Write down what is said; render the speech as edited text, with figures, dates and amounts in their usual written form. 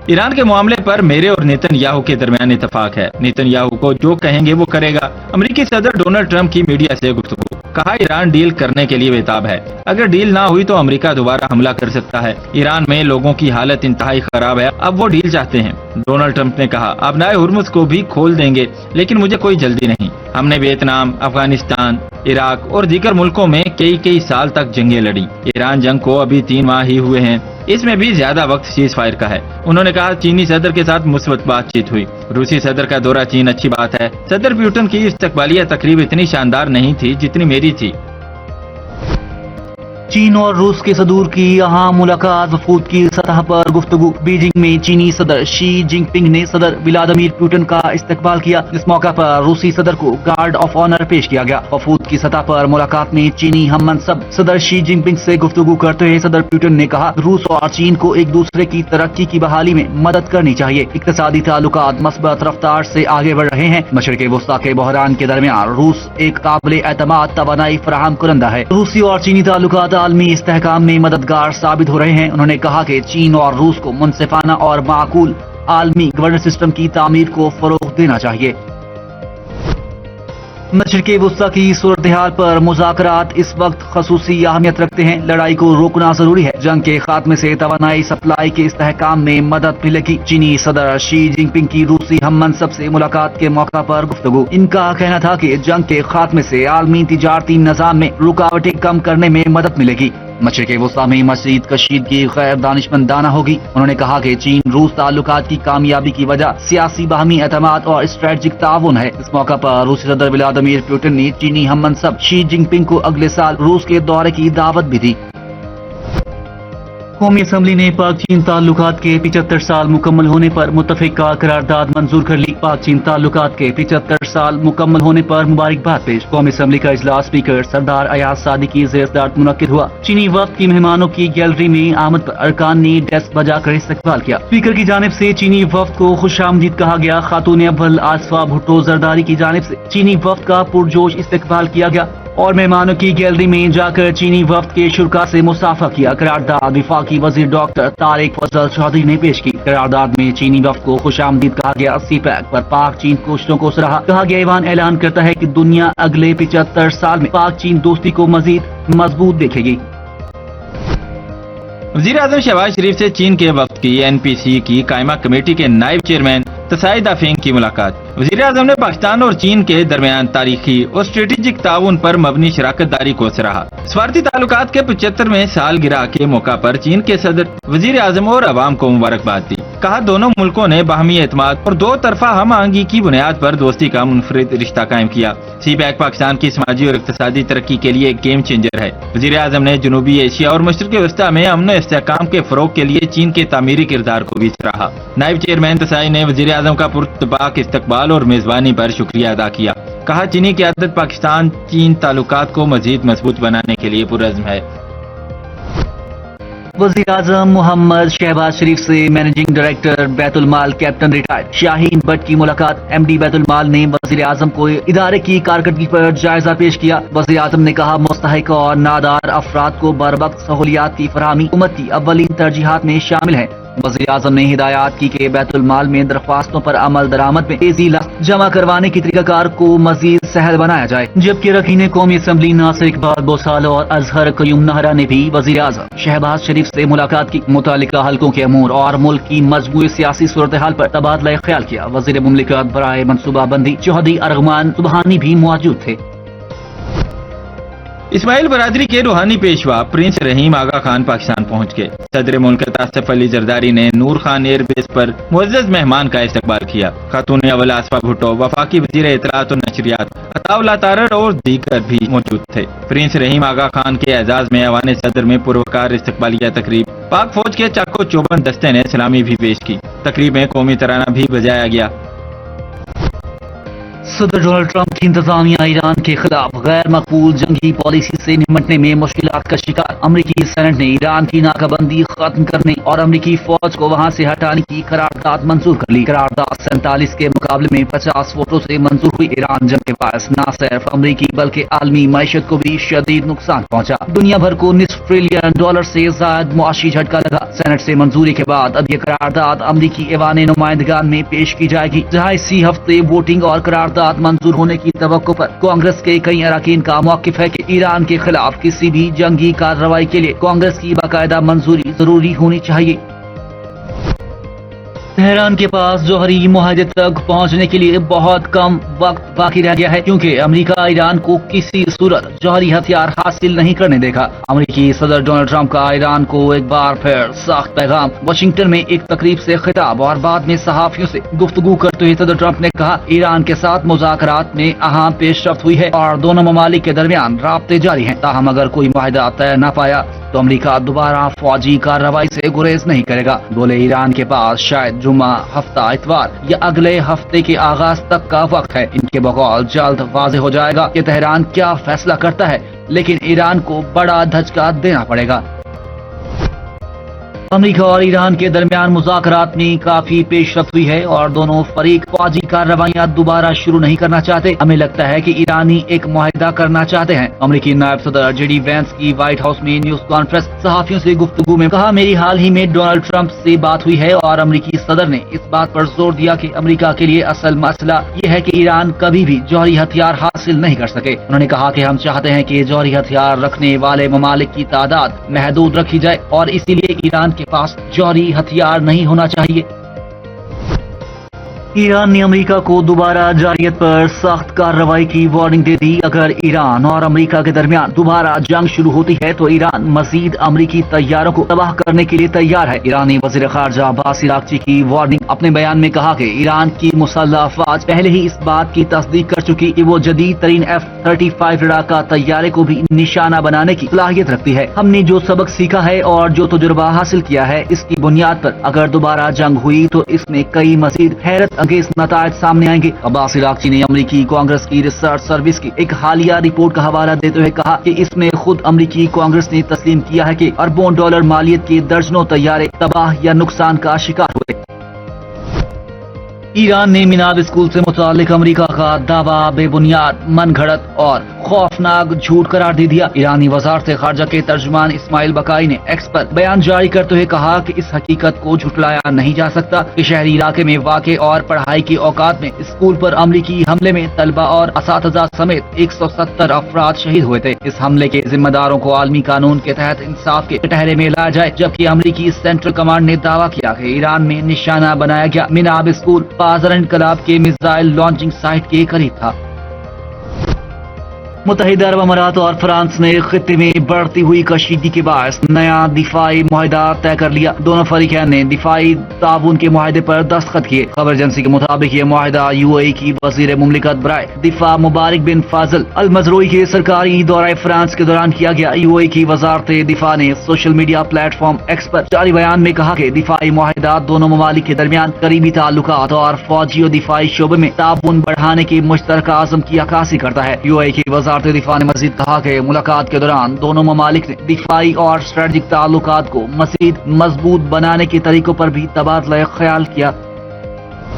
ایران کے معاملے پر میرے اور نیتن یاہو کے درمیان اتفاق ہے. نیتن یاہو کو جو کہیں گے وہ کرے گا. امریکی صدر ڈونلڈ ٹرمپ کی میڈیا سے گفتگو. کہا ایران ڈیل کرنے کے لیے بےتاب ہے. اگر ڈیل نہ ہوئی تو امریکہ دوبارہ حملہ کر سکتا ہے. ایران میں لوگوں کی حالت انتہائی خراب ہے. اب وہ ڈیل چاہتے ہیں. ڈونلڈ ٹرمپ نے کہا آبنائے ہرمز کو بھی کھول دیں گے لیکن مجھے کوئی جلدی نہیں. ہم نے ویتنام، افغانستان، عراق اور دیگر ملکوں میں کئی سال تک جنگیں لڑی. ایران جنگ کو ابھی 3 ماہ ہی ہوئے ہیں. اس میں بھی زیادہ وقت سیز فائر کا ہے. انہوں نے کہا چینی صدر کے ساتھ مثبت بات چیت ہوئی. روسی صدر کا دورہ چین اچھی بات ہے. صدر پیوٹن کی استقبالیہ تقریب اتنی شاندار نہیں تھی جتنی میری تھی. چین اور روس کے صدور کی اہم ملاقات، وفود کی سطح پر گفتگو. بیجنگ میں چینی صدر شی جن پنگ نے صدر ولادیمیر پوٹن کا استقبال کیا. اس موقع پر روسی صدر کو گارڈ آف آنر پیش کیا گیا. وفود کی سطح پر ملاقات میں چینی ہم منصب صدر شی جن پنگ سے گفتگو کرتے ہوئے صدر پوٹن نے کہا روس اور چین کو ایک دوسرے کی ترقی کی بحالی میں مدد کرنی چاہیے. اقتصادی تعلقات مثبت رفتار سے آگے بڑھ رہے ہیں. مشرق وسطی کے بحران کے درمیان روس ایک قابل اعتماد توانائی فراہم کنندہ ہے. روسی اور چینی تعلقات عالمی استحکام میں مددگار ثابت ہو رہے ہیں. انہوں نے کہا کہ چین اور روس کو منصفانہ اور معقول عالمی گورننس سسٹم کی تعمیر کو فروغ دینا چاہیے. مشرق وسطی کی صورتحال پر مذاکرات اس وقت خصوصی اہمیت رکھتے ہیں. لڑائی کو روکنا ضروری ہے. جنگ کے خاتمے سے توانائی سپلائی کے استحکام میں مدد ملے گی. چینی صدر شی جن پنگ کی روسی ہم منصب سے ملاقات کے موقع پر گفتگو. ان کا کہنا تھا کہ جنگ کے خاتمے سے عالمی تجارتی نظام میں رکاوٹیں کم کرنے میں مدد ملے گی. مشرق وسطی میں مزید کشیدگی غیر دانشمندانہ ہوگی. انہوں نے کہا کہ چین روس تعلقات کی کامیابی کی وجہ سیاسی باہمی اعتماد اور اسٹریٹجک تعاون ہے. اس موقع پر روسی صدر ولادیمیر پوٹن نے چینی ہم منصب شی جن پنگ کو اگلے سال روس کے دورے کی دعوت بھی دی. قومی اسمبلی نے پاک چین تعلقات کے 75 سال مکمل ہونے پر متفقہ قرارداد منظور کر لی. پاک چین تعلقات کے 75 سال مکمل ہونے پر مبارکباد پیش. قومی اسمبلی کا اجلاس اسپیکر سردار ایاز صادقی کی زیر صدارت منعقد ہوا. چینی وفد کی مہمانوں کی گیلری میں آمد پر ارکان نے ڈیسک بجا کر استقبال کیا. اسپیکر کی جانب سے چینی وفد کو خوش آمدید کہا گیا. خاتون اول آصفہ بھٹو زرداری کی جانب سے چینی وفد کا پرجوش استقبال کیا گیا اور مہمانوں کی گیلری میں جا کر چینی وفد کے شرکاء سے مصافحہ کیا. قرارداد وفاقی وزیر ڈاکٹر طارق فضل چودھری نے پیش کی. قرارداد میں چینی وفد کو خوش آمدید کہا گیا. سی پیک پر پاک چین کوششوں کو سراہا. کہا گیا ایوان اعلان کرتا ہے کہ دنیا اگلے 75 سال میں پاک چین دوستی کو مزید مضبوط دیکھے گی. وزیر اعظم شہباز شریف سے چین کے وفد کی NPC کی قائمہ کمیٹی کے نائب چیئرمین تسائی دافینگ کی ملاقات. وزیر اعظم نے پاکستان اور چین کے درمیان تاریخی اور اسٹریٹجک تعاون پر مبنی شراکت داری کو سراہا. سفارتی تعلقات کے 75ویں سالگرہ کے موقع پر چین کے صدر وزیر اعظم اور عوام کو مبارکباد دی. کہا دونوں ملکوں نے باہمی اعتماد اور دو طرفہ ہم آہنگی کی بنیاد پر دوستی کا منفرد رشتہ قائم کیا. سی پیک پاکستان کی سماجی اور اقتصادی ترقی کے لیے ایک گیم چینجر ہے. وزیر اعظم نے جنوبی ایشیا اور مشرق وسطی میں امن و استحکام کے فروغ کے لیے چین کے تعمیری کردار کو بھی سراہا. نائب چیئرمین تسائی نے وزیر اعظم کا پرتپاک استقبال اور میزبانی پر شکریہ ادا کیا. کہا چینی قیادت پاکستان چین تعلقات کو مزید مضبوط بنانے کے لیے پرعزم ہے. وزیر اعظم محمد شہباز شریف سے مینیجنگ ڈائریکٹر بیت المال کیپٹن ریٹائرڈ شاہین بٹ کی ملاقات. MD بیت المال نے وزیر اعظم کو ادارے کی کارکردگی پر جائزہ پیش کیا. وزیر اعظم نے کہا مستحق اور نادار افراد کو بر وقت سہولیات کی فراہمی حکومت کی اولین ترجیحات میں شامل ہے. وزیر اعظم نے ہدایات کی کہ بیت المال میں درخواستوں پر عمل درآمد میں تیزی جمع کروانے کی طریقہ کار کو مزید سہل بنایا جائے. جبکہ رکین قومی اسمبلی ناصر اقبال بوسال اور اظہر قیوم نہرا نے بھی وزیر اعظم شہباز شریف سے ملاقات کی. متعلقہ حلقوں کے امور اور ملک کی مجموعی سیاسی صورتحال پر تبادلہ خیال کیا. وزیر مملکت برائے منصوبہ بندی چودھری ارغمان سبحانی بھی موجود تھے. اسماعیل برادری کے روحانی پیشوا پرنس رحیم آغا خان پاکستان پہنچ گئے. صدر مملکت آصف علی زرداری نے نور خان ایئر بیس پر معزز مہمان کا استقبال کیا. خاتون اول آصفہ بھٹو، وفاقی وزیر اطلاعات و نشریات عطا اللہ تارڑ اور دیگر بھی موجود تھے. پرنس رحیم آغا خان کے اعزاز میں ایوان صدر میں پروکار استقبالیہ تقریب. پاک فوج کے چاکو چوبند دستے نے سلامی بھی پیش کی. تقریب میں قومی ترانہ بھی بجایا گیا. صدر ڈونلڈ ٹرمپ کی انتظامیہ ایران کے خلاف غیر مقبول جنگی پالیسی سے نمٹنے میں مشکلات کا شکار۔ امریکی سینٹ نے ایران کی ناکہ بندی ختم کرنے اور امریکی فوج کو وہاں سے ہٹانے کی قرارداد منظور کر لی۔ قرارداد 47 کے مقابلے میں 50 ووٹوں سے منظور ہوئی۔ ایران جنگ کے باعث نہ صرف امریکی بلکہ عالمی معیشت کو بھی شدید نقصان پہنچا۔ دنیا بھر کو $0.5 ٹریلین سے زائد معاشی جھٹکا لگا۔ سینٹ سے منظوری کے بعد اب یہ قرارداد امریکی ایوان نمائندگان میں پیش کی جائے گی، جہاں اسی ہفتے ووٹنگ اور قرارداد منظور ہونے کی توقع پر کانگریس کے کئی اراکین کا موقف ہے کہ ایران کے خلاف کسی بھی جنگی کارروائی کے لیے کانگریس کی باقاعدہ منظوری ضروری ہونی چاہیے۔ تہران کے پاس جوہری معاہدے تک پہنچنے کے لیے بہت کم وقت باقی رہ گیا ہے، کیونکہ امریکہ ایران کو کسی صورت جوہری ہتھیار حاصل نہیں کرنے دے گا۔ امریکی صدر ڈونلڈ ٹرمپ کا ایران کو ایک بار پھر سخت پیغام۔ واشنگٹن میں ایک تقریب سے خطاب اور بعد میں صحافیوں سے گفتگو کرتے ہوئے صدر ٹرمپ نے کہا، ایران کے ساتھ مذاکرات میں اہم پیش رفت ہوئی ہے اور دونوں ممالک کے درمیان رابطے جاری ہیں، تاہم اگر کوئی معاہدہ طے نہ پایا تو امریکہ دوبارہ فوجی کارروائی سے گریز نہیں کرے گا۔ بولے ایران کے پاس شاید جمعہ، ہفتہ اتوار یا اگلے ہفتے کے آغاز تک کا وقت ہے۔ ان کے بقول جلد واضح ہو جائے گا کہ تہران کیا فیصلہ کرتا ہے، لیکن ایران کو بڑا دھچکا دینا پڑے گا۔ امریکہ اور ایران کے درمیان مذاکرات میں کافی پیش رفت ہوئی ہے اور دونوں فریق فوجی کارروائیاں دوبارہ شروع نہیں کرنا چاہتے۔ ہمیں لگتا ہے کہ ایرانی ایک معاہدہ کرنا چاہتے ہیں۔ امریکی نائب صدر جے ڈی وینس کی وائٹ ہاؤس میں نیوز کانفرنس صحافیوں سے گفتگو میں کہا، میری حال ہی میں ڈونلڈ ٹرمپ سے بات ہوئی ہے اور امریکی صدر نے اس بات پر زور دیا کہ امریکہ کے لیے اصل مسئلہ یہ ہے کہ ایران کبھی بھی جوہری ہتھیار حاصل نہیں کر سکے۔ انہوں نے کہا کہ ہم چاہتے ہیں کہ جوہری ہتھیار رکھنے والے ممالک کی تعداد محدود رکھی جائے اور اسی لیے ایران کے پاس جوہری ہتھیار نہیں ہونا چاہیے۔ ایران نے امریکہ کو دوبارہ جارحیت پر سخت کارروائی کی وارننگ دے دی۔ اگر ایران اور امریکہ کے درمیان دوبارہ جنگ شروع ہوتی ہے تو ایران مزید امریکی طیاروں کو تباہ کرنے کے لیے تیار ہے۔ ایرانی وزیر خارجہ عباس عراقچی کی وارننگ۔ اپنے بیان میں کہا کہ ایران کی مسلح افواج پہلے ہی اس بات کی تصدیق کر چکی کہ وہ جدید ترین F-35 لڑاکا طیارے کو بھی نشانہ بنانے کی صلاحیت رکھتی ہے۔ ہم نے جو سبق سیکھا ہے اور جو تجربہ حاصل کیا ہے، اس کی بنیاد پر اگر دوبارہ جنگ ہوئی تو اس میں کئی مزید حیرت انگیز نتائج سامنے آئیں گے۔ عباس عراقچی نے امریکی کانگریس کی ریسرچ سروس کی ایک حالیہ رپورٹ کا حوالہ دیتے ہوئے کہا کہ اس میں خود امریکی کانگریس نے تسلیم کیا ہے کہ اربوں ڈالر مالیت کے درجنوں طیارے تباہ یا نقصان کا شکار ہوئے۔ ایران نے میناب اسکول سے متعلق امریکہ کا دعویٰ بے بنیاد، من گھڑت اور خوفناک جھوٹ قرار دے دیا۔ ایرانی وزارت خارجہ کے ترجمان اسماعیل بقائی نے ایکس پر بیان جاری کرتے ہوئے کہا کہ اس حقیقت کو جھٹلایا نہیں جا سکتا کہ شہری علاقے میں واقع اور پڑھائی کے اوقات میں اسکول پر امریکی حملے میں طلبہ اور اساتذہ سمیت 170 افراد شہید ہوئے تھے۔ اس حملے کے ذمہ داروں کو عالمی قانون کے تحت انصاف کے کٹہرے میں لایا جائے، جبکہ امریکی سینٹرل کمانڈ نے دعویٰ کیا کہ ایران میں نشانہ بنایا گیا میناب اسکول بازار انقلاب کے میزائل لانچنگ سائٹ کے قریب تھا۔ متحدہ عرب امارات اور فرانس نے خطے میں بڑھتی ہوئی کشیدگی کے باعث نیا دفاعی معاہدہ طے کر لیا۔ دونوں فریقین نے دفاعی تعاون کے معاہدے پر دستخط کیے۔ خبر ایجنسی کے مطابق یہ معاہدہ UAE کی وزیر مملکت برائے دفاع مبارک بن فاضل المزروعی کے سرکاری دورہ فرانس کے دوران کیا گیا۔ UAE کی وزارت دفاع نے social media platform X پر جاری بیان میں کہا کہ دفاعی معاہدہ دونوں ممالک کے درمیان قریبی تعلقات اور فوجی و دفاعی شعبے میں تعاون بڑھانے کے مشترکہ عزم کی عکاسی کرتا ہے۔ UAE کی وزارت دفاع نے مزید کہا کہ ملاقات کے دوران دونوں ممالک نے دفاعی اور اسٹریٹجک تعلقات کو مزید مضبوط بنانے کے طریقوں پر بھی تبادلہ خیال کیا۔